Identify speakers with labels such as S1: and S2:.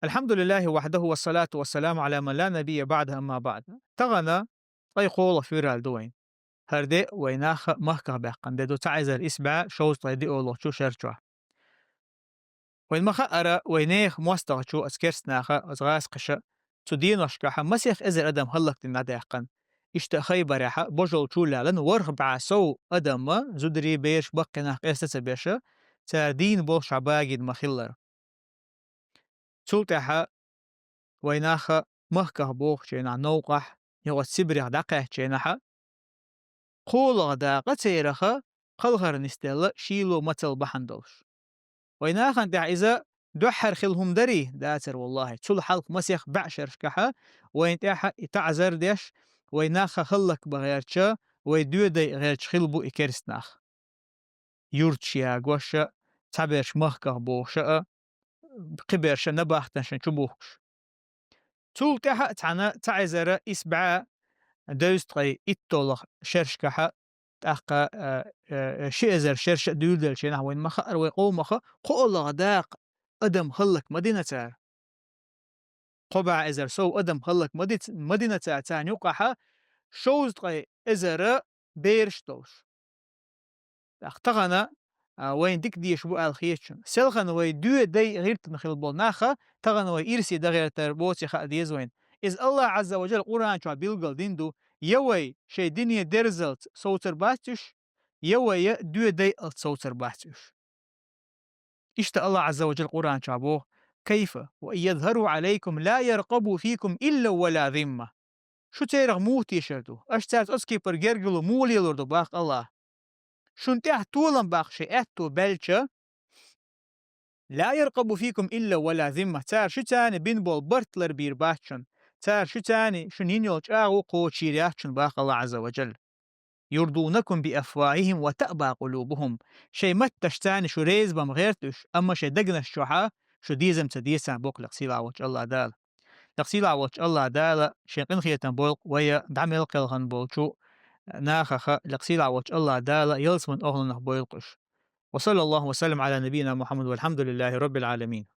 S1: الحمد لله وحده والصلاة والسلام على من لا نبي بعده أما بعد. تغنى طي قول في رالدوين. هردي ويناخ مهكا بقن دو تعزل إسبع شوز طي دي أولو شو شرشوا. وين مخا أرى وينيخ موستغ شو أسكرس ناخا أزغاس قشا. تدين وشكاحا مسيخ إزر أدم هلق تناديقن. إشتخي بريحة بجل شو لالن ورغ بعسو أدم زدري بيش بقنا قيسة بيشا. تاردين بول شعباقي المخلر. سلطة ويناخا مهكه بوخ جينا نوقح يغو سبريغ داقه جيناها قولغ داقة تيرخا قلغر نستيلا شيلو متل بحندوش ويناخا دع إذا دوحر خلهم دري داتر والله تول حلق مسيخ بعشر شكحا وين تاحا تعزر ديش ويناخا خلق بغيرتشا ويدو دي غيرتش خلبو إكرسناخ يورتشيا قوشا تابيرش مهكه بوخشا قبيرش نباختنشن شبوخش تول تاحا تعنا تعزر إسبعا دوستغي إتولغ شرشكحة تاقا شئزر شرش دولدل شينح وين مخا أروي قومخا قولغ داق أدم خلق مدينة تار قبع إزر سو أدم خلق مدينة تار تاني وقحا شوزتغي إزر بيرشتوش اختغنا وين ديك دي شبو الخيتشن سلخن وي دو دي غيرت نخيل بول ناخا تغن وي إرسي دغير تربوتي خا ديز وين إز الله عز وجل قرآن شو بيلقل ديندو يوي شي دنيا درزلت صوتر باتش يوي دو دي صوتر باتش إشتا الله عز وجل قرآن شابوه كيف وإن يظهروا عليكم لا يرقبوا فيكم إلا ولا ذمة شو تيرغ موتي شردو أشتات أسكي برجرجلو مولي لوردو باق الله شنتح طولا باخشي اتو بلشة لا يرقب فيكم إلا ولا ذمة تار شتاني بينبول برتلر بير باتشن تار شتاني شنين يلج آغو قوشيرياتشن باق الله عز وجل يرضونكم بأفواههم وتأبى قلوبهم شي متشتاني شو ريز بمغيرتش أما شي دقنش شوحا شو ديزم تديسان بوك لقسيلا وش الله دال لقسيلا وش الله دال شي قنخية بولق ويا دعم يلقلغن بولشو ناخخ لقسيلا وش الله دال يلسمن أغلنه بولقش وصلى الله وسلم على نبينا محمد والحمد لله رب العالمين.